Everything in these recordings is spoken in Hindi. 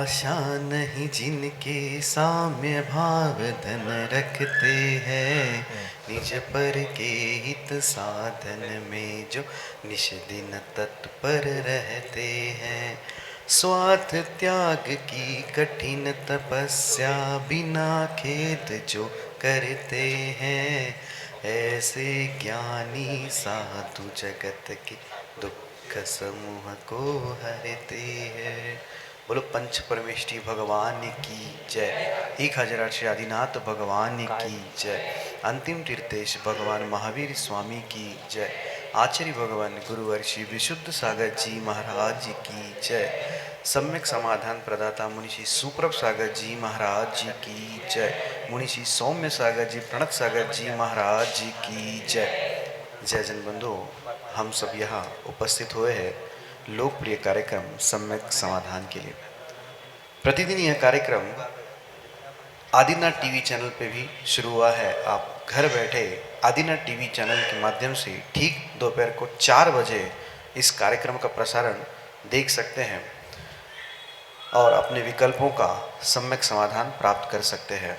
आशा नहीं जिनके साम्य भाव धन रखते हैं, निज पर के हित साधन में जो निश दिन तत्पर रहते हैं। स्वार्थ त्याग की कठिन तपस्या बिना खेद जो करते हैं, ऐसे ज्ञानी साधु जगत के दुख समूह को हरते हैं। बोलो पंच परमेष्ठी भगवान की जय। 1008 श्री आदिनाथ भगवान की जय। अंतिम तीर्थेश भगवान महावीर स्वामी की जय। आचार्य भगवान गुरुवर श्री विशुद्ध सागर जी महाराज की जय। सम्यक समाधान प्रदाता मुनिषि सुप्रभ सागर जी महाराज जी की जय। मुनिषि सौम्य सागर जी प्रणत सागर जी महाराज जी की जय। जय जन बंधु, हम सब यहाँ उपस्थित हुए हैं लोकप्रिय कार्यक्रम सम्यक समाधान के लिए। प्रतिदिन यह कार्यक्रम आदिनाथ टीवी चैनल पे भी शुरू हुआ है। आप घर बैठे आदिनाथ टीवी चैनल के माध्यम से ठीक दोपहर को 4 बजे इस कार्यक्रम का प्रसारण देख सकते हैं और अपने विकल्पों का सम्यक समाधान प्राप्त कर सकते हैं।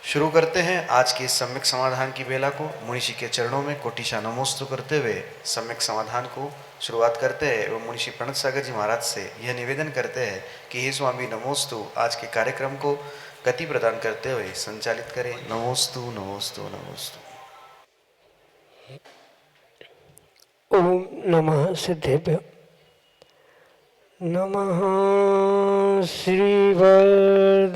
शुरू करते हैं आज के सम्यक समाधान की बेला को। मुनिषि के चरणों में कोटिशा नमोस्तु करते हुए सम्यक समाधान को शुरुआत करते हैं एवं मुनिषि प्रणत सागर जी महाराज से यह निवेदन करते हैं कि हे स्वामी नमोस्तु, आज के कार्यक्रम को गति प्रदान करते हुए संचालित करें। नमोस्तु नमोस्तु नमोस्तु। ओम नमः सिद्धेभ्य। नमः श्री वर्धमानाय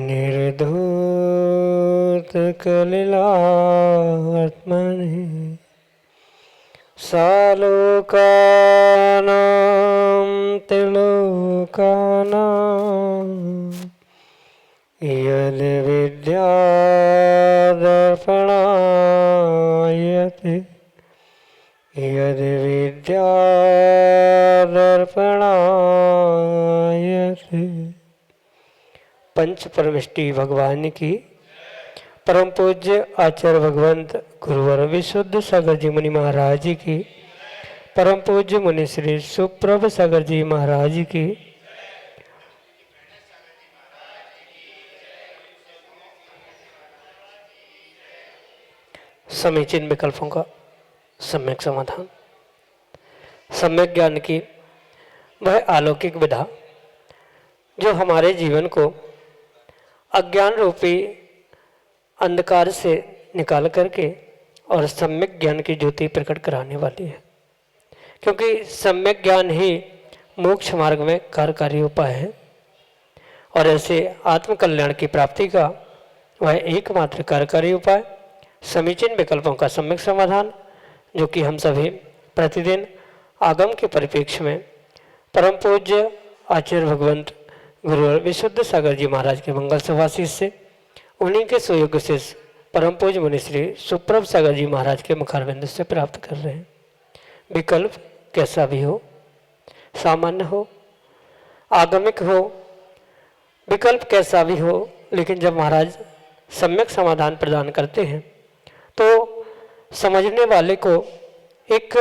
निर्धूत कलिलात्मने सालोकानां त्रिलोकानां यद् विद्यादर्पणायते यद् विद्यादर्पणायते। पंच परमेष्टि भगवान की परम पूज्य आचार्य भगवंत गुरुवर विशुद्ध सागर जी मुनि महाराज जी की, परम पूज्य मुनि श्री सुप्रभ सागर जी महाराज की, समीचीन विकल्पों का सम्यक समाधान। सम्यक ज्ञान की वह अलौकिक विधा जो हमारे जीवन को अज्ञान रूपी अंधकार से निकाल करके और सम्यक ज्ञान की ज्योति प्रकट कराने वाली है, क्योंकि सम्यक ज्ञान ही मोक्ष मार्ग में कार्यकारी उपाय है और ऐसे आत्म कल्याण की प्राप्ति का वह एकमात्र कार्यकारी उपाय समीचीन विकल्पों का सम्यक समाधान, जो कि हम सभी प्रतिदिन आगम के परिप्रेक्ष्य में परम पूज्य आचार्य भगवंत गुरु विशुद्ध सागर जी महाराज के मंगल सभाशीष से, उन्हीं के सुयोग्य से परम पूज्य मुनि श्री सुप्रभ सागर जी महाराज के मुखारविंद से प्राप्त कर रहे हैं। विकल्प कैसा भी हो, सामान्य हो, आगमिक हो, विकल्प कैसा भी हो, लेकिन जब महाराज सम्यक समाधान प्रदान करते हैं तो समझने वाले को एक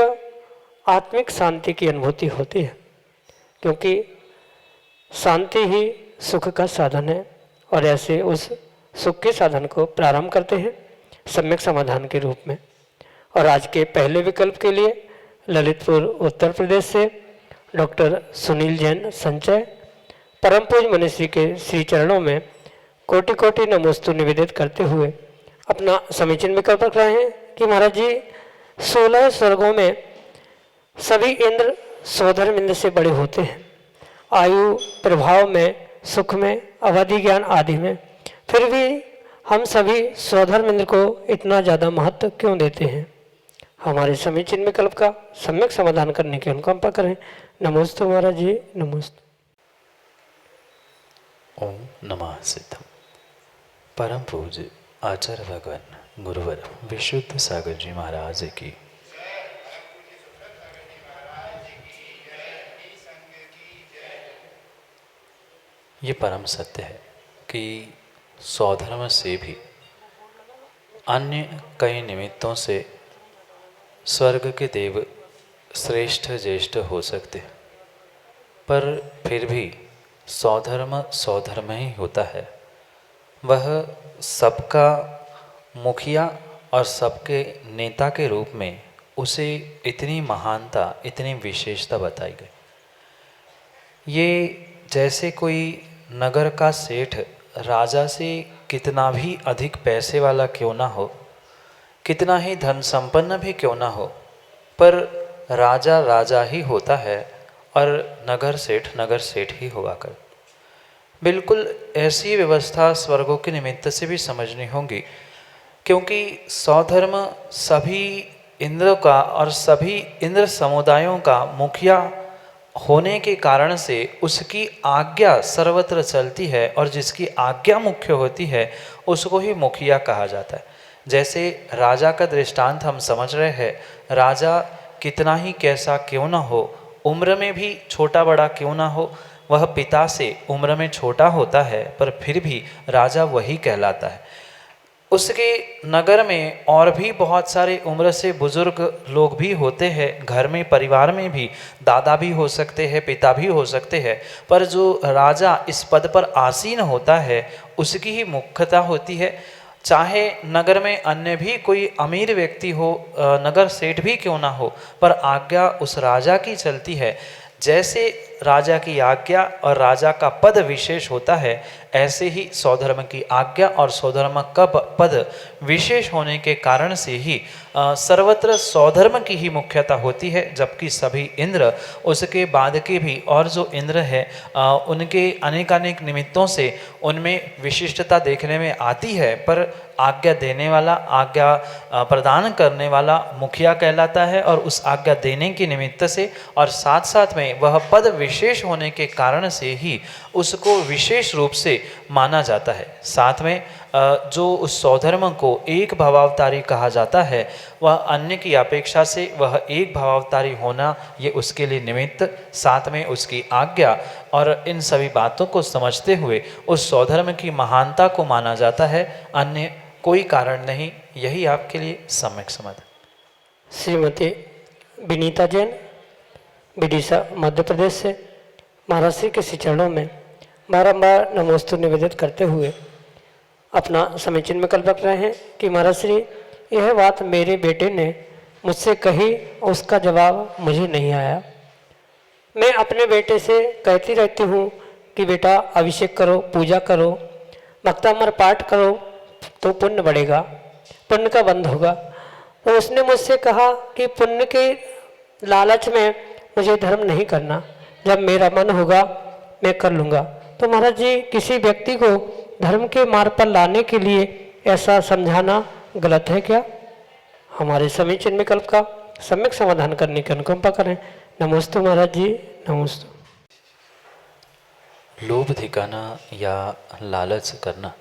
आत्मिक शांति की अनुभूति होती है, क्योंकि शांति ही सुख का साधन है। और ऐसे उस सुख के साधन को प्रारंभ करते हैं सम्यक समाधान के रूप में। और आज के पहले विकल्प के लिए ललितपुर उत्तर प्रदेश से डॉक्टर सुनील जैन संचय परम पूज्य मनीषी के श्री चरणों में कोटि कोटि नमोस्तु निवेदित करते हुए अपना समीचीन विकल्प रख रहे हैं कि महाराज जी 16 स्वर्गों में सभी इंद्र स्वधर्म से बड़े होते हैं, आयु प्रभाव में, सुख में, अवधि ज्ञान आदि में, फिर भी हम सभी स्वधर्म इंद्र को इतना ज़्यादा महत्व क्यों देते हैं। हमारे समीचीन विकल्प का सम्यक समाधान करने की अनुकंपा करें। नमोस्तु महाराज जी, नमोस्तु। ओम नमः सिद्धम। परम पूज्य आचार्य भगवान गुरुवर विशुद्ध सागर जी महाराज की ये परम सत्य है कि स्वधर्म से भी अन्य कई निमित्तों से स्वर्ग के देव श्रेष्ठ ज्येष्ठ हो सकते, पर फिर भी स्वधर्म ही होता है। वह सबका मुखिया और सबके नेता के रूप में उसे इतनी महानता, इतनी विशेषता बताई गई। ये जैसे कोई नगर का सेठ राजा से कितना भी अधिक पैसे वाला क्यों ना हो, कितना ही धन संपन्न भी क्यों ना हो, पर राजा राजा ही होता है और नगर सेठ ही हुआ कर। बिल्कुल ऐसी व्यवस्था स्वर्गों के निमित्त से भी समझनी होगी, क्योंकि स्वधर्म सभी इंद्र का और सभी इंद्र समुदायों का मुखिया होने के कारण से उसकी आज्ञा सर्वत्र चलती है, और जिसकी आज्ञा मुख्य होती है उसको ही मुखिया कहा जाता है। जैसे राजा का दृष्टांत हम समझ रहे हैं, राजा कितना ही कैसा क्यों ना हो, उम्र में भी छोटा बड़ा क्यों ना हो, वह पिता से उम्र में छोटा होता है, पर फिर भी राजा वही कहलाता है। उसके नगर में और भी बहुत सारे उम्र से बुजुर्ग लोग भी होते हैं, घर में परिवार में भी दादा भी हो सकते हैं, पिता भी हो सकते हैं, पर जो राजा इस पद पर आसीन होता है उसकी ही मुख्यता होती है। चाहे नगर में अन्य भी कोई अमीर व्यक्ति हो, नगर सेठ भी क्यों ना हो, पर आज्ञा उस राजा की चलती है। जैसे राजा की आज्ञा और राजा का पद विशेष होता है, ऐसे ही स्वधर्म की आज्ञा और स्वधर्म का पद विशेष होने के कारण से ही सर्वत्र स्वधर्म की ही मुख्यता होती है, जबकि सभी इंद्र उसके बाद के भी और जो इंद्र है उनके अनेकानेक निमित्तों से उनमें विशिष्टता देखने में आती है, पर आज्ञा देने वाला, आज्ञा प्रदान करने वाला मुखिया कहलाता है, और उस आज्ञा देने के निमित्त से और साथ साथ में वह पद विशेष होने के कारण से ही उसको विशेष रूप से माना जाता है। साथ में जो उस स्वधर्म को एक भावावतारी कहा जाता है, वह अन्य की अपेक्षा से वह एक भावावतारी होना ये उसके लिए निमित्त, साथ में उसकी आज्ञा और इन सभी बातों को समझते हुए उस स्वधर्म की महानता को माना जाता है, अन्य कोई कारण नहीं। यही आपके लिए सम्यक समाधान। श्रीमती विनीता जैन, विदिशा मध्य प्रदेश से, महाराज श्री के श्री चरणों में बारंबार नमोस्तु निवेदित करते हुए अपना समीचीन विकल्प रख रहे हैं कि महाराज श्री, यह बात मेरे बेटे ने मुझसे कही, उसका जवाब मुझे नहीं आया। मैं अपने बेटे से कहती रहती हूँ कि बेटा अभिषेक करो, पूजा करो, भक्तामर पाठ करो तो पुण्य बढ़ेगा, पुण्य का बंध होगा। तो उसने मुझसे कहा कि पुण्य के लालच में मुझे धर्म नहीं करना, जब मेरा मन होगा मैं कर लूँगा। तो महाराज जी, किसी व्यक्ति को धर्म के मार्ग पर लाने के लिए ऐसा समझाना गलत है क्या? हमारे समीचीन विकल्प का सम्यक समाधान करने की अनुकंपा करें। नमोस्तु महाराज जी, नमोस्तु। लोभ दिखाना या लालच करना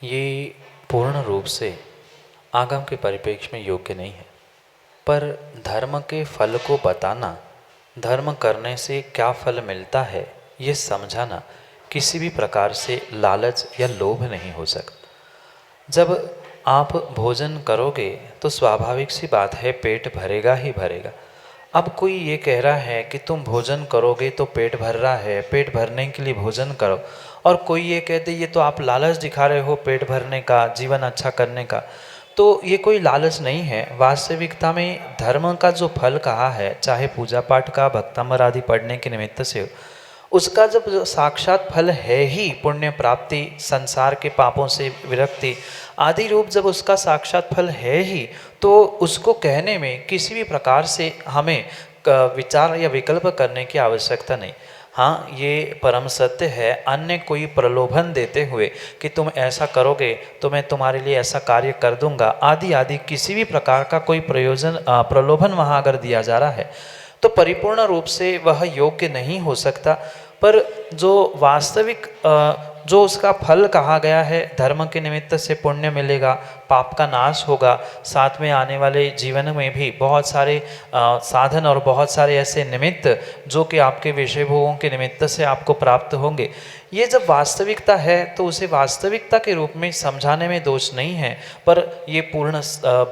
ये पूर्ण रूप से आगम के परिप्रेक्ष्य में योग्य नहीं है, पर धर्म के फल को बताना, धर्म करने से क्या फल मिलता है ये समझाना किसी भी प्रकार से लालच या लोभ नहीं हो सकता। जब आप भोजन करोगे तो स्वाभाविक सी बात है पेट भरेगा ही भरेगा। अब कोई ये कह रहा है कि तुम भोजन करोगे तो पेट भर रहा है, पेट भरने के लिए भोजन करो, और कोई ये कहते ये तो आप लालच दिखा रहे हो पेट भरने का, जीवन अच्छा करने का, तो ये कोई लालच नहीं है। वास्तविकता में धर्म का जो फल कहा है, चाहे पूजा पाठ का, भक्तामर आदि पढ़ने के निमित्त से, उसका जब साक्षात फल है ही पुण्य प्राप्ति, संसार के पापों से विरक्ति आदि रूप जब उसका साक्षात फल है ही, तो उसको कहने में किसी भी प्रकार से हमें विचार या विकल्प करने की आवश्यकता नहीं। हाँ, ये परम सत्य है, अन्य कोई प्रलोभन देते हुए कि तुम ऐसा करोगे तो मैं तुम्हारे लिए ऐसा कार्य कर दूंगा आदि आदि किसी भी प्रकार का कोई प्रलोभन वहाँ अगर दिया जा रहा है तो परिपूर्ण रूप से वह योग्य नहीं हो सकता। पर जो वास्तविक जो उसका फल कहा गया है, धर्म के निमित्त से पुण्य मिलेगा, पाप का नाश होगा, साथ में आने वाले जीवन में भी बहुत सारे साधन और बहुत सारे ऐसे निमित्त जो कि आपके विषय भोगों के निमित्त से आपको प्राप्त होंगे। ये जब वास्तविकता है तो उसे वास्तविकता के रूप में समझाने में दोष नहीं है, पर ये पूर्ण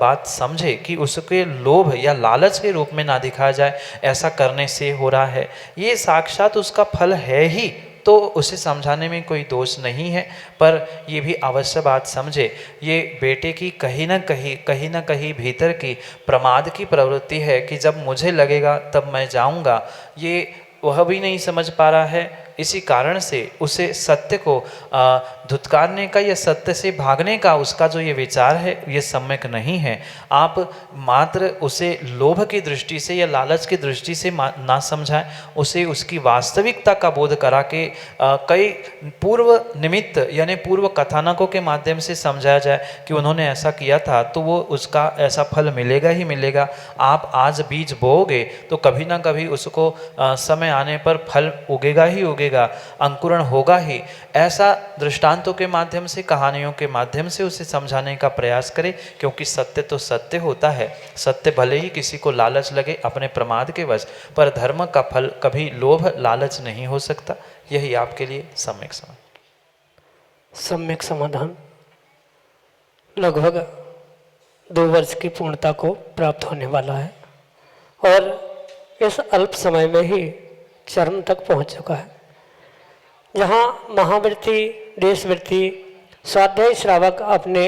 बात समझे कि उसके लोभ या लालच के रूप में ना दिखाया जाए, ऐसा करने से हो रहा है, ये साक्षात उसका फल है ही, तो उसे समझाने में कोई दोष नहीं है। पर ये भी अवश्य बात समझे, ये बेटे की कहीं ना कहीं भीतर की प्रमाद की प्रवृत्ति है कि जब मुझे लगेगा तब मैं जाऊंगा, ये वह भी नहीं समझ पा रहा है। इसी कारण से उसे सत्य को धुतकारने का या सत्य से भागने का उसका जो ये विचार है ये सम्यक नहीं है। आप मात्र उसे लोभ की दृष्टि से या लालच की दृष्टि से ना समझाएं, उसे उसकी वास्तविकता का बोध करा के कई पूर्व निमित्त यानी पूर्व कथानकों के माध्यम से समझाया जाए कि उन्होंने ऐसा किया था तो वो उसका ऐसा फल मिलेगा ही मिलेगा। आप आज बीज बोओगे तो कभी ना कभी उसको समय आने पर फल उगेगा ही उगेगा, अंकुरण होगा ही। ऐसा दृष्टांतों के माध्यम से, कहानियों के माध्यम से उसे समझाने का प्रयास करें, क्योंकि सत्य तो सत्य होता है। सत्य भले ही किसी को लालच लगे अपने प्रमाद के वश, पर धर्म का फल कभी लोभ लालच नहीं हो सकता। यही आपके लिए सम्यक समाधान लगभग 2 वर्ष की पूर्णता को प्राप्त होने वाला है और इस अल्प समय में ही चरम तक पहुंच चुका है, जहां महावृत्ति, देशवृत्ति, स्वाध्याय श्रावक अपने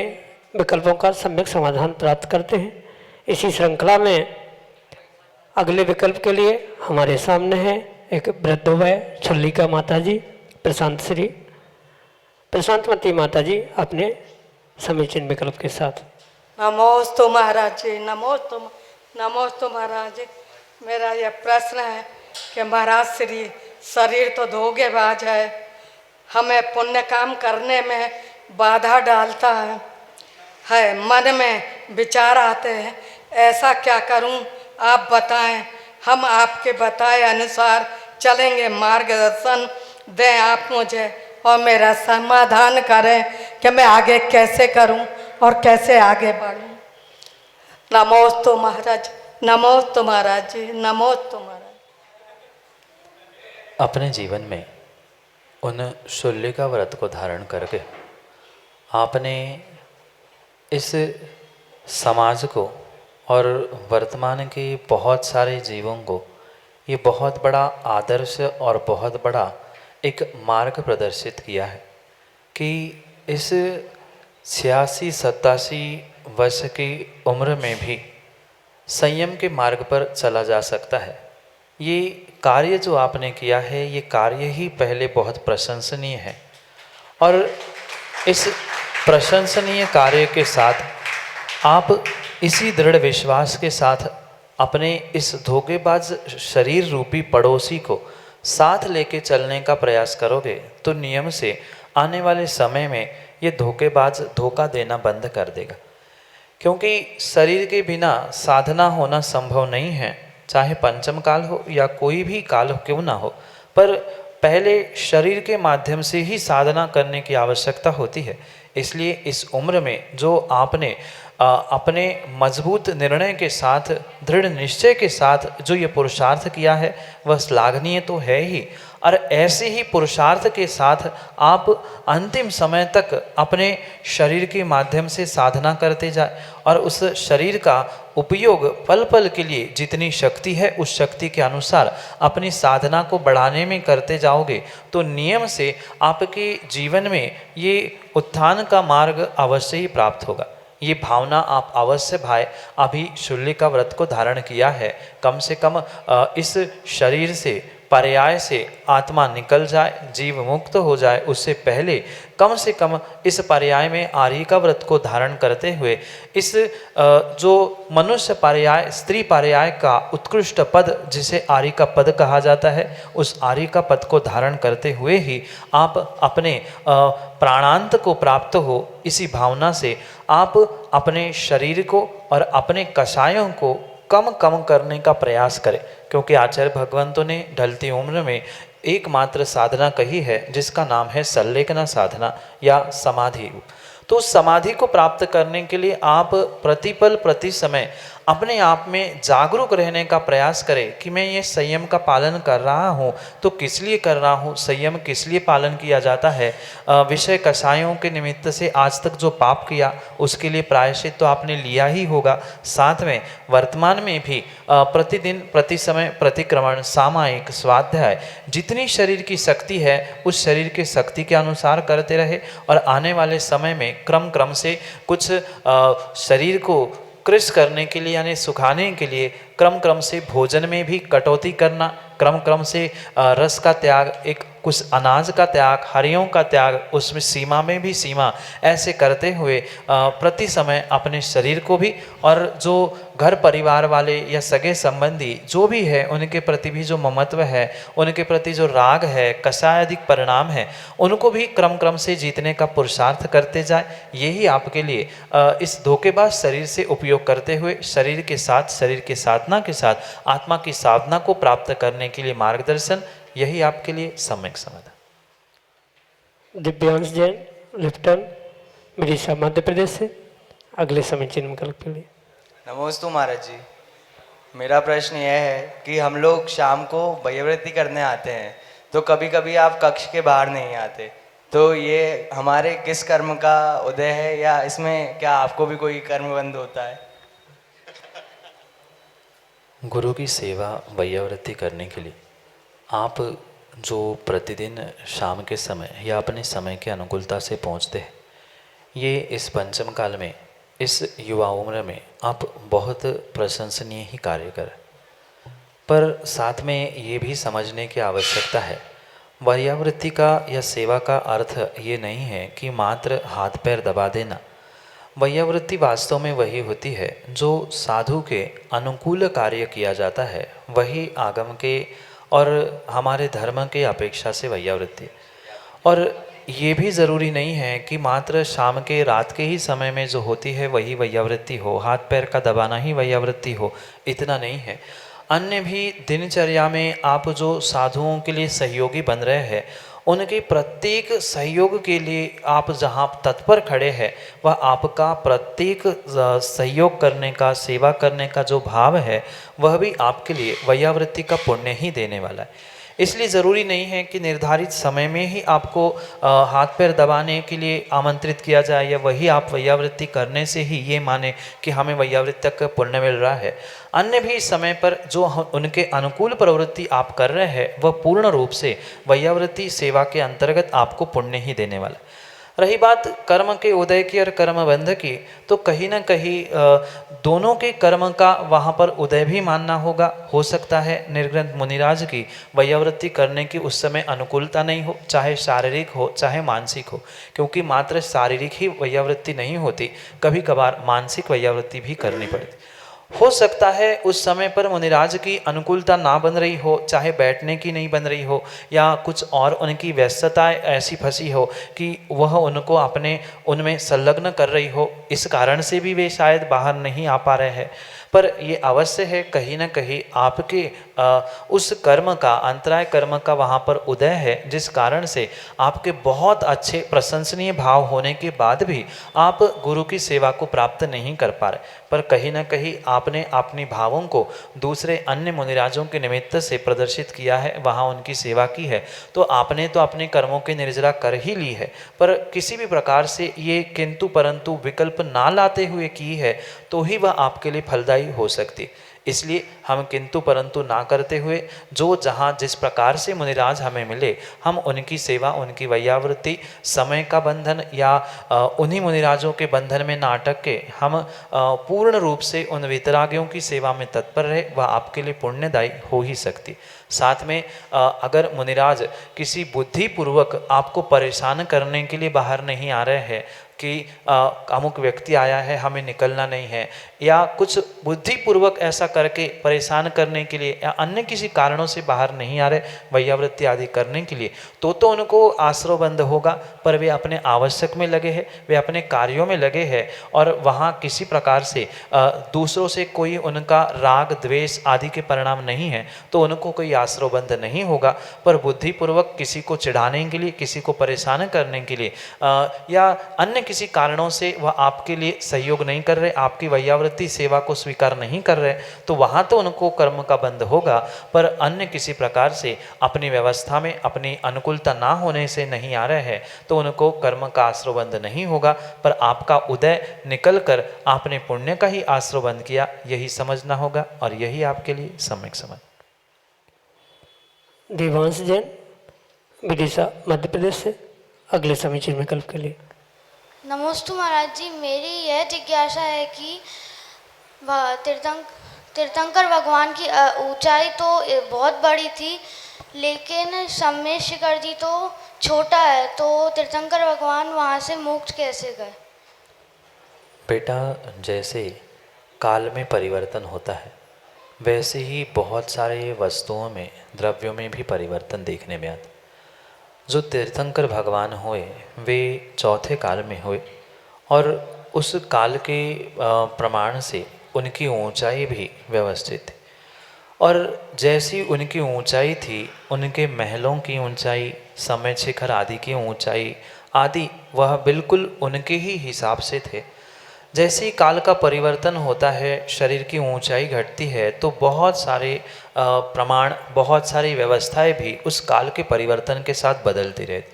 विकल्पों का सम्यक समाधान प्राप्त करते हैं। इसी श्रृंखला में अगले विकल्प के लिए हमारे सामने है एक वृद्धोवय छुल्लिका माता जी, प्रशांतमती माता जी अपने समीचीन विकल्प के साथ। नमोस्तु महाराज जी, नमोस्तु महाराज जी। मेरा यह प्रश्न है कि महाराज श्री शरीर तो धोखेबाज है, हमें पुण्य काम करने में बाधा डालता है, मन में विचार आते हैं, ऐसा क्या करूं आप बताएं। हम आपके बताए अनुसार चलेंगे, मार्गदर्शन दें आप मुझे और मेरा समाधान करें कि मैं आगे कैसे करूं और कैसे आगे बढ़ूं। नमोस्तु महाराज, नमोस्तु महाराज जी, नमोस्तु महाराज। अपने जीवन में उन शूल्यका व्रत को धारण करके आपने इस समाज को और वर्तमान के बहुत सारे जीवों को ये बहुत बड़ा आदर्श और बहुत बड़ा एक मार्ग प्रदर्शित किया है कि इस 86-87 वर्ष की उम्र में भी संयम के मार्ग पर चला जा सकता है। ये कार्य जो आपने किया है, ये कार्य ही पहले बहुत प्रशंसनीय है और इस प्रशंसनीय कार्य के साथ आप इसी दृढ़ विश्वास के साथ अपने इस धोखेबाज शरीर रूपी पड़ोसी को साथ लेके चलने का प्रयास करोगे तो नियम से आने वाले समय में ये धोखेबाज धोखा देना बंद कर देगा। क्योंकि शरीर के बिना साधना होना संभव नहीं है, चाहे पंचम काल हो या कोई भी काल हो क्यों ना हो, पर पहले शरीर के माध्यम से ही साधना करने की आवश्यकता होती है। इसलिए इस उम्र में जो आपने अपने मजबूत निर्णय के साथ, दृढ़ निश्चय के साथ जो ये पुरुषार्थ किया है वह श्लाघनीय तो है ही, और ऐसे ही पुरुषार्थ के साथ आप अंतिम समय तक अपने शरीर के माध्यम से साधना करते जाए और उस शरीर का उपयोग पल पल के लिए जितनी शक्ति है उस शक्ति के अनुसार अपनी साधना को बढ़ाने में करते जाओगे तो नियम से आपके जीवन में ये उत्थान का मार्ग अवश्य ही प्राप्त होगा। ये भावना आप अवश्य भाई अभी शूल्यका व्रत को धारण किया है, कम से कम इस शरीर से पर्याय से आत्मा निकल जाए, जीव मुक्त हो जाए, उससे पहले कम से कम इस पर्याय में आर्यिका व्रत को धारण करते हुए इस जो मनुष्य पर्याय, स्त्री पर्याय का उत्कृष्ट पद जिसे आर्यिका पद कहा जाता है, उस आर्यिका पद को धारण करते हुए ही आप अपने प्राणांत को प्राप्त हो। इसी भावना से आप अपने शरीर को और अपने कषायों को कम करने का प्रयास करें, क्योंकि आचार्य भगवंतों ने ढलती उम्र में एकमात्र साधना कही है जिसका नाम है संलेखना साधना या समाधि। तो उस समाधि को प्राप्त करने के लिए आप प्रतिपल प्रति समय अपने आप में जागरूक रहने का प्रयास करें कि मैं ये संयम का पालन कर रहा हूँ तो किस लिए कर रहा हूँ, संयम किस लिए पालन किया जाता है। विषय कषायों के निमित्त से आज तक जो पाप किया उसके लिए प्रायश्चित तो आपने लिया ही होगा। साथ में वर्तमान में भी प्रतिदिन प्रति समय प्रतिक्रमण सामायिक स्वाध्याय जितनी शरीर की शक्ति है उस शरीर के शक्ति के अनुसार करते रहे और आने वाले समय में क्रम से कुछ शरीर को कृश करने के लिए यानी सुखाने के लिए क्रम से भोजन में भी कटौती करना, क्रम से रस का त्याग, एक कुछ अनाज का त्याग, हरियों का त्याग, उसमें सीमा में भी सीमा, ऐसे करते हुए प्रति समय अपने शरीर को भी और जो घर परिवार वाले या सगे संबंधी जो भी है उनके प्रति भी जो ममत्व है, उनके प्रति जो राग है, कषायादिक परिणाम है, उनको भी क्रम से जीतने का पुरुषार्थ करते जाए। यही आपके लिए इस धोखेबाज शरीर से उपयोग करते हुए शरीर के साधना के साथ आत्मा की साधना को प्राप्त करने के लिए मार्गदर्शन, यही आपके लिए सम्यक समाधान। दिव्यांश जैन, लिप्टन, विदिशा, मध्य प्रदेश से अगले समय चिन्ह विकल्प के लिए। नमोस्तु महाराज जी, मेरा प्रश्न यह है कि हम लोग शाम को वैयावृत्ति करने आते हैं तो कभी कभी आप कक्ष के बाहर नहीं आते, तो ये हमारे किस कर्म का उदय है या इसमें क्या आपको भी कोई कर्मबंध होता है? गुरु की सेवा वैयावृत्ति करने के लिए आप जो प्रतिदिन शाम के समय या अपने समय के अनुकूलता से पहुंचते हैं, ये इस पंचम काल में इस युवा उम्र में आप बहुत प्रशंसनीय ही कार्य करें। पर साथ में ये भी समझने की आवश्यकता है, वैयावृत्ति का या सेवा का अर्थ ये नहीं है कि मात्र हाथ पैर दबा देना। वैयावृत्ति वास्तव में वही होती है जो साधु के अनुकूल कार्य किया जाता है, वही आगम के और हमारे धर्म के अपेक्षा से वैयावृत्ति। और ये भी ज़रूरी नहीं है कि मात्र शाम के रात के ही समय में जो होती है वही वैयावृत्ति हो, हाथ पैर का दबाना ही वैयावृत्ति हो, इतना नहीं है। अन्य भी दिनचर्या में आप जो साधुओं के लिए सहयोगी बन रहे हैं, उनके प्रत्येक सहयोग के लिए आप जहाँ तत्पर खड़े हैं, वह आपका प्रत्येक सहयोग करने का, सेवा करने का जो भाव है, वह भी आपके लिए वैयावृत्ति का पुण्य ही देने वाला है। इसलिए ज़रूरी नहीं है कि निर्धारित समय में ही आपको हाथ पैर दबाने के लिए आमंत्रित किया जाए या वही आप वैयावृत्ति करने से ही ये माने कि हमें वैयावृत्ति तक पुण्य मिल रहा है। अन्य भी समय पर जो उनके अनुकूल प्रवृत्ति आप कर रहे हैं, वह पूर्ण रूप से वैयावृत्ति सेवा के अंतर्गत आपको पुण्य ही देने वाला है। रही बात कर्म के उदय की और कर्म बंध की, तो कहीं ना कहीं दोनों के कर्म का वहाँ पर उदय भी मानना होगा। हो सकता है निर्ग्रंथ मुनिराज की वैयावृत्ति करने की उस समय अनुकूलता नहीं हो, चाहे शारीरिक हो चाहे मानसिक हो, क्योंकि मात्र शारीरिक ही वैयावृत्ति नहीं होती, कभी कभार मानसिक वैयावृत्ति भी करनी पड़ती। हो सकता है उस समय पर मुनिराज की अनुकूलता ना बन रही हो, चाहे बैठने की नहीं बन रही हो या कुछ और उनकी व्यस्तताएं ऐसी फंसी हो कि वह उनको अपने उनमें संलग्न कर रही हो, इस कारण से भी वे शायद बाहर नहीं आ पा रहे हैं। पर ये अवश्य है कहीं ना कहीं आपके उस कर्म का, अंतराय कर्म का वहाँ पर उदय है, जिस कारण से आपके बहुत अच्छे प्रशंसनीय भाव होने के बाद भी आप गुरु की सेवा को प्राप्त नहीं कर पा रहे। पर कहीं ना कहीं आपने अपनी भावों को दूसरे अन्य मुनिराजों के निमित्त से प्रदर्शित किया है, वहाँ उनकी सेवा की है, तो आपने तो अपने कर्मों की निर्जरा कर ही ली है। पर किसी भी प्रकार से ये किंतु परंतु विकल्प ना लाते हुए की है तो ही वह आपके लिए फलदायी हो सकती। इसलिए हम किंतु परंतु ना करते हुए जो जहाँ जिस प्रकार से मुनिराज हमें मिले, हम उनकी सेवा, उनकी वैयावृत्ति, समय का बंधन या उन्हीं मुनिराजों के बंधन में ना अटक के हम पूर्ण रूप से उन वितरागियों की सेवा में तत्पर रहे, वह आपके लिए पुण्यदायी हो ही सकती। साथ में अगर मुनिराज किसी बुद्धिपूर्वक आपको परेशान करने के लिए बाहर नहीं आ रहे हैं कि अमुक व्यक्ति आया है हमें निकलना नहीं है, या कुछ बुद्धिपूर्वक ऐसा करके परेशान करने के लिए या अन्य किसी कारणों से बाहर नहीं आ रहे वैयावृत्ति आदि करने के लिए, तो उनको आश्रयबंध होगा। पर वे अपने आवश्यक में लगे हैं, वे अपने कार्यों में लगे हैं और वहाँ किसी प्रकार से दूसरों से कोई उनका राग द्वेष आदि के परिणाम नहीं है, तो उनको कोई आश्रयबंध नहीं होगा, पर बुद्धिपूर्वक किसी को चिढ़ाने के लिए, किसी को परेशान करने के लिए या अन्य किसी कारणों से वह आपके लिए सहयोग नहीं कर रहे, आपकी वैयावृत्ति सेवा को स्वीकार नहीं कर रहे, तो वहाँ तो उनको कर्म का बंध होगा। पर अन्य किसी प्रकार से अपनी व्यवस्था में अपनी अनुकूलता ना होने से नहीं आ रहे हैं तो उनको कर्म का आश्रयबंध नहीं होगा। पर आपका उदय निकल कर आपने पुण्य का ही आश्रयबंध किया, यही समझना होगा और यही आपके लिए सम्यक समझ। देवांश जैन, विदिशा मध्य प्रदेश से, अगले समीचीन विकल्प के लिए। नमोस्तु महाराज जी, मेरी यह जिज्ञासा है कि तीर्थंकर भगवान की ऊंचाई तो बहुत बड़ी थी, लेकिन सम्मेद शिखर जी तो छोटा है, तो तीर्थंकर भगवान वहाँ से मोक्ष कैसे गए? बेटा, जैसे काल में परिवर्तन होता है वैसे ही बहुत सारे वस्तुओं में, द्रव्यों में भी परिवर्तन देखने में आता। जो तीर्थंकर भगवान हुए वे चौथे काल में हुए और उस काल के प्रमाण से उनकी ऊंचाई भी व्यवस्थित थी। और जैसी उनकी ऊंचाई थी, उनके महलों की ऊंचाई, सम्मेद शिखर आदि की ऊंचाई आदि वह बिल्कुल उनके ही हिसाब से थे। जैसे ही काल का परिवर्तन होता है, शरीर की ऊंचाई घटती है, तो बहुत सारे प्रमाण, बहुत सारी व्यवस्थाएं भी उस काल के परिवर्तन के साथ बदलती रहती।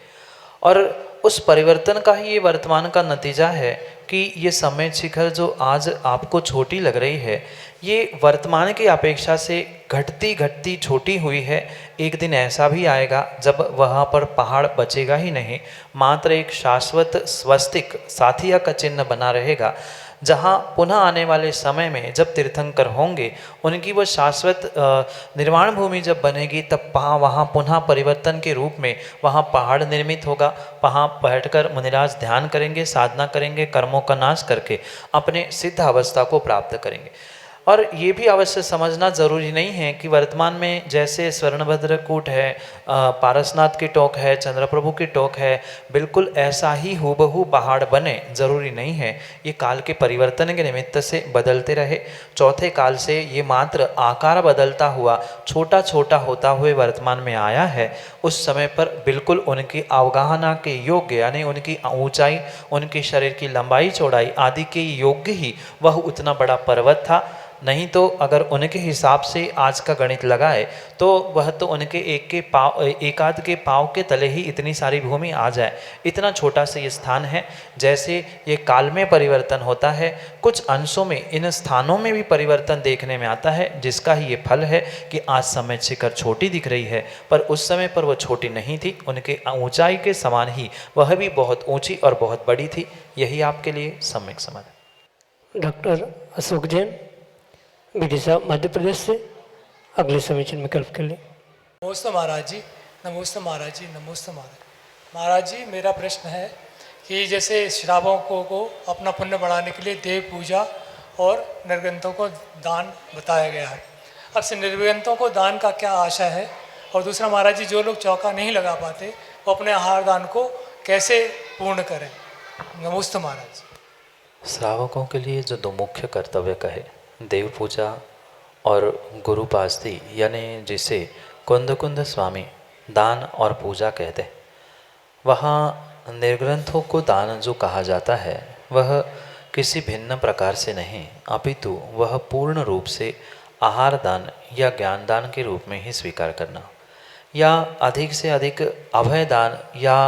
और उस परिवर्तन का ही ये वर्तमान का नतीजा है कि ये सम्मेद शिखर जो आज आपको छोटी लग रही है, ये वर्तमान की अपेक्षा से घटती घटती छोटी हुई है। एक दिन ऐसा भी आएगा जब वहाँ पर पहाड़ बचेगा ही नहीं, मात्र एक शाश्वत स्वस्तिक साथिया का चिन्ह बना रहेगा, जहाँ पुनः आने वाले समय में जब तीर्थंकर होंगे, उनकी वो शाश्वत निर्वाण भूमि जब बनेगी, तब वहाँ पुनः परिवर्तन के रूप में वहाँ पहाड़ निर्मित होगा। वहाँ बैठकर मुनिराज ध्यान करेंगे, साधना करेंगे, कर्मों का नाश करके अपने सिद्ध अवस्था को प्राप्त करेंगे। और ये भी अवश्य समझना जरूरी नहीं है कि वर्तमान में जैसे स्वर्णभद्र कूट है, पारसनाथ की टोक है, चंद्रप्रभु की टोक है, बिल्कुल ऐसा ही हूबहू पहाड़ बने, जरूरी नहीं है। ये काल के परिवर्तन के निमित्त से बदलते रहे। चौथे काल से ये मात्र आकार बदलता हुआ छोटा छोटा होता हुए वर्तमान में आया है। उस समय पर बिल्कुल उनकी अवगाहना के योग्य, यानी उनकी ऊंचाई, उनके शरीर की लंबाई चौड़ाई आदि के योग्य ही वह उतना बड़ा पर्वत था। नहीं तो अगर उनके हिसाब से आज का गणित लगाए तो वह तो उनके एक आध के पाँव के तले ही इतनी सारी भूमि आ जाए। इतना छोटा सा ये स्थान है। जैसे ये काल में परिवर्तन होता है, कुछ अंशों में इन स्थानों में भी परिवर्तन देखने में आता है, जिसका ही ये फल है कि आज सम्मेद शिखर छोटी दिख रही है, पर उस समय पर वह छोटी नहीं थी। उनके ऊंचाई के समान ही वह भी बहुत ऊंची और बहुत बड़ी थी। यही आपके लिए सम्यक समझ। डॉक्टर अशोक जैन, विदिशा मध्य प्रदेश से, अगले समीचीन विकल्प के लिए। नमस्ते महाराज जी, नमस्ते महाराज जी, नमस्ते महाराज। महाराज जी, मेरा प्रश्न है कि जैसे श्रावकों को अपना पुण्य बढ़ाने के लिए देव पूजा और निर्गंतों को दान बताया गया है। अब से निर्गंतों को दान का क्या आशय है? और दूसरा महाराज जी, जो लोग चौका नहीं लगा पाते वो अपने आहार दान को कैसे पूर्ण करें? नमस्ते महाराज। श्रावकों के लिए जो दो मुख्य कर्तव्य कहे, देव पूजा और गुरुपास्ती, यानी जिसे कुंद स्वामी दान और पूजा कहते हैं, वहाँ निर्ग्रंथों को दान जो कहा जाता है वह किसी भिन्न प्रकार से नहीं, अपितु वह पूर्ण रूप से आहार दान या ज्ञान दान के रूप में ही स्वीकार करना, या अधिक से अधिक अभय दान या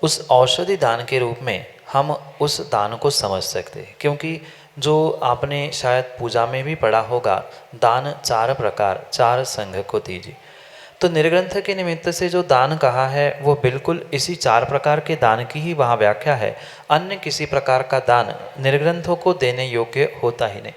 उस औषधि दान के रूप में हम उस दान को समझ सकते हैं। क्योंकि जो आपने शायद पूजा में भी पढ़ा होगा, दान 4 प्रकार 4 संघ को दीजिए। तो निर्ग्रंथ के निमित्त से जो दान कहा है वो बिल्कुल इसी 4 प्रकार के दान की ही वहाँ व्याख्या है। अन्य किसी प्रकार का दान निर्ग्रंथों को देने योग्य होता ही नहीं।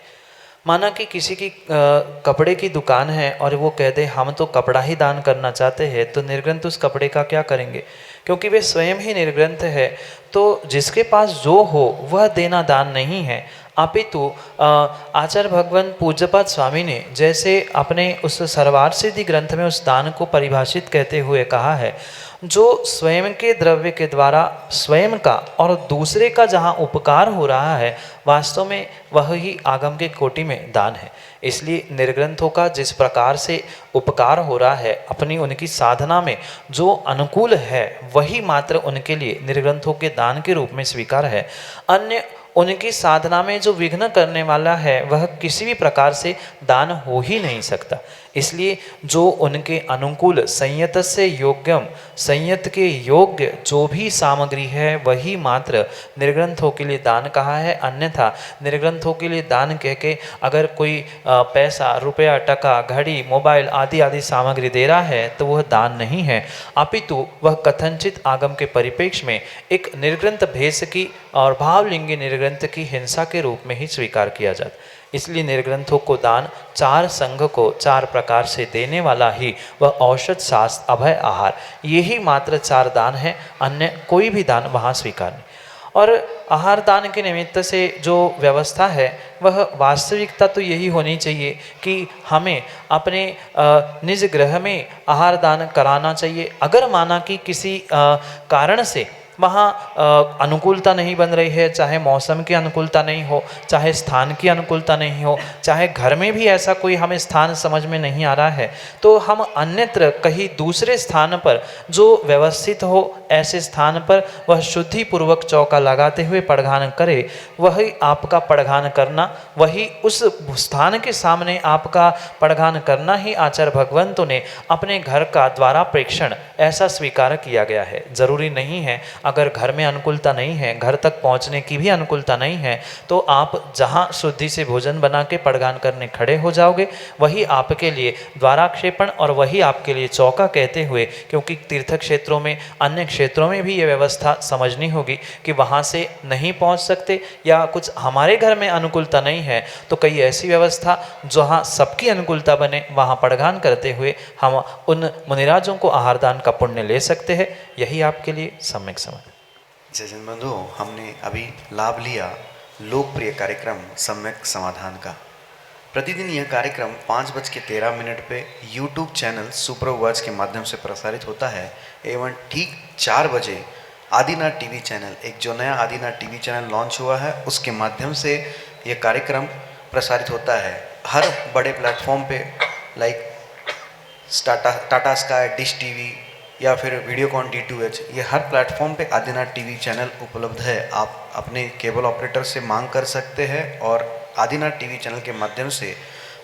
माना कि किसी की कपड़े की दुकान है और वो कह दे हम तो कपड़ा ही दान करना चाहते हैं, तो निर्ग्रंथ उस कपड़े का क्या करेंगे? क्योंकि वे स्वयं ही निर्ग्रंथ है। तो जिसके पास जो हो वह देना दान नहीं है, अपितु आचार्य भगवान पूज्यपाद स्वामी ने जैसे अपने उस सर्वार सिद्धि ग्रंथ में उस दान को परिभाषित कहते हुए कहा है, जो स्वयं के द्रव्य के द्वारा स्वयं का और दूसरे का जहाँ उपकार हो रहा है, वास्तव में वह ही आगम के कोटि में दान है। इसलिए निर्ग्रंथों का जिस प्रकार से उपकार हो रहा है अपनी उनकी साधना में जो अनुकूल है, वही मात्र उनके लिए निर्ग्रंथों के दान के रूप में स्वीकार है। अन्य उनकी साधना में जो विघ्न करने वाला है वह किसी भी प्रकार से दान हो ही नहीं सकता। इसलिए जो उनके अनुकूल संयत से योग्यम, संयत के योग्य जो भी सामग्री है वही मात्र निर्ग्रंथों के लिए दान कहा है। अन्यथा निर्ग्रंथों के लिए दान कह के अगर कोई पैसा, रुपया, टका, घड़ी, मोबाइल आदि आदि सामग्री दे रहा है तो वह दान नहीं है, अपितु वह कथनचित आगम के परिप्रेक्ष्य में एक निर्ग्रंथ भेष की और भावलिंगी निर्ग्रंथ की हिंसा के रूप में ही स्वीकार किया जाता। इसलिए निर्ग्रंथों को दान चार संघ को चार प्रकार से देने वाला ही वह औषध, शास्त्र, अभय, आहार, यही मात्र चार दान है, अन्य कोई भी दान वहाँ स्वीकार नहीं। और आहार दान के निमित्त से जो व्यवस्था है वह वास्तविकता तो यही होनी चाहिए कि हमें अपने निज गृह में आहार दान कराना चाहिए। अगर माना कि किसी कारण से वहाँ अनुकूलता नहीं बन रही है, चाहे मौसम की अनुकूलता नहीं हो, चाहे स्थान की अनुकूलता नहीं हो, चाहे घर में भी ऐसा कोई हमें स्थान समझ में नहीं आ रहा है, तो हम अन्यत्र कहीं दूसरे स्थान पर जो व्यवस्थित हो ऐसे स्थान पर वह शुद्धि पूर्वक चौका लगाते हुए पड़घान करे। वही आपका पड़घान करना, वही उस स्थान के सामने आपका पड़घान करना ही आचार्य भगवंतों ने अपने घर का द्वारा प्रेक्षण ऐसा स्वीकार किया गया है। जरूरी नहीं है अगर घर में अनुकूलता नहीं है, घर तक पहुंचने की भी अनुकूलता नहीं है, तो आप जहां शुद्धि से भोजन बना के पड़गान करने खड़े हो जाओगे वही आपके लिए द्वाराक्षेपण और वही आपके लिए चौका कहते हुए, क्योंकि तीर्थ क्षेत्रों में, अन्य क्षेत्रों में भी ये व्यवस्था समझनी होगी कि वहाँ से नहीं पहुँच सकते या कुछ हमारे घर में अनुकूलता नहीं है, तो कई ऐसी व्यवस्था जहाँ सबकी अनुकूलता बने वहाँ पड़गान करते हुए हम उन मुनिराजों को आहारदान का पुण्य ले सकते हैं। यही आपके लिए सम्यक समझ। जजन बंधु, हमने अभी लाभ लिया लोकप्रिय कार्यक्रम सम्यक समाधान का। प्रतिदिन यह कार्यक्रम 5:13 पे यूट्यूब चैनल सुपर वॉच के माध्यम से प्रसारित होता है एवं ठीक 4 बजे आदिनाथ टीवी चैनल, एक जो नया आदिनाथ टीवी चैनल लॉन्च हुआ है उसके माध्यम से यह कार्यक्रम प्रसारित होता है। हर बड़े प्लेटफॉर्म पे like Tata sky, dish TV या फिर वीडियोकॉन D2H, ये हर प्लेटफॉर्म पे आदिनाथ टीवी चैनल उपलब्ध है। आप अपने केबल ऑपरेटर से मांग कर सकते हैं और आदिनाथ टीवी चैनल के माध्यम से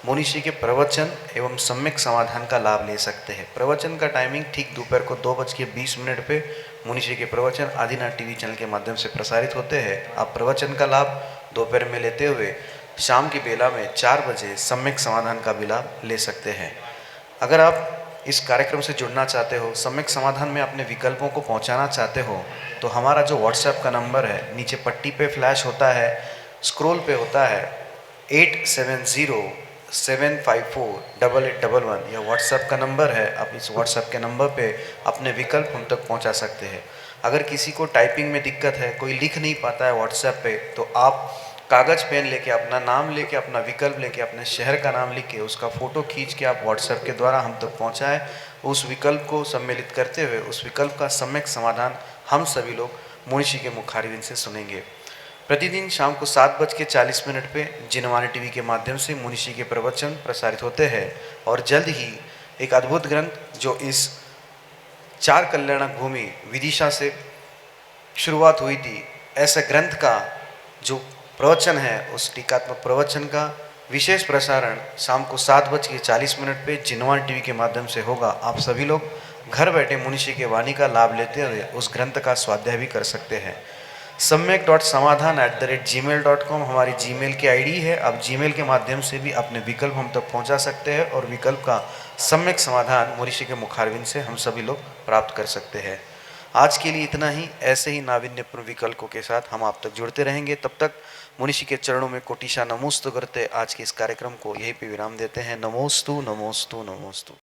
मुनिषी के प्रवचन एवं सम्यक समाधान का लाभ ले सकते हैं। प्रवचन का टाइमिंग ठीक दोपहर को 2:20 पे मुनिषी के प्रवचन आदिनाथ टीवी चैनल के माध्यम से प्रसारित होते हैं। आप प्रवचन का लाभ दोपहर में लेते हुए शाम की बेला में 4 बजे सम्यक समाधान का भी लाभ ले सकते हैं। अगर आप इस कार्यक्रम से जुड़ना चाहते हो, सम्यक समाधान में अपने विकल्पों को पहुंचाना चाहते हो, तो हमारा जो व्हाट्सएप का नंबर है नीचे पट्टी पे फ्लैश होता है, स्क्रॉल पे होता है 8707548811, यह व्हाट्सएप का नंबर है। आप इस व्हाट्सएप के नंबर पे अपने विकल्प हम तक पहुंचा सकते हैं। अगर किसी को टाइपिंग में दिक्कत है, कोई लिख नहीं पाता है व्हाट्सएप पे, तो आप कागज़ पेन लेके, अपना नाम लेके, अपना विकल्प लेके, अपने शहर का नाम लिख के उसका फ़ोटो खींच के आप व्हाट्सएप के द्वारा हम तक पहुंचाएं। उस विकल्प को सम्मिलित करते हुए उस विकल्प का सम्यक समाधान हम सभी लोग मुनिषी के मुखारविंद से सुनेंगे। प्रतिदिन शाम को 7:40 पे जिनवाणी टीवी के माध्यम से मुनिषी के प्रवचन प्रसारित होते हैं और जल्द ही एक अद्भुत ग्रंथ जो इस 4 कल्याणक भूमि विदिशा से शुरुआत हुई थी, ऐसे ग्रंथ का जो प्रवचन है उस टीकात्मक प्रवचन का विशेष प्रसारण शाम को 7:40 पे जिनवाणी टीवी के माध्यम से होगा। आप सभी लोग घर बैठे मुनिषी के वाणी का लाभ लेते हुए उस ग्रंथ का स्वाध्याय भी कर सकते हैं। सम्यक.समाधान@gmail.com हमारी जीमेल की आईडी है। आप जीमेल के माध्यम से भी अपने विकल्प हम तक पहुंचा सकते हैं और विकल्प का सम्यक समाधान मुनिषी के मुखारविंद से हम सभी लोग प्राप्त कर सकते हैं। आज के लिए इतना ही। ऐसे ही नाविन्यपूर्ण विकल्पों के साथ हम आप तक जुड़ते रहेंगे। तब तक मुनिषी के चरणों में कोटिशा नमोस्तु करते आज के इस कार्यक्रम को यहीं पे विराम देते हैं। नमोस्तु नमोस्तु नमोस्तु।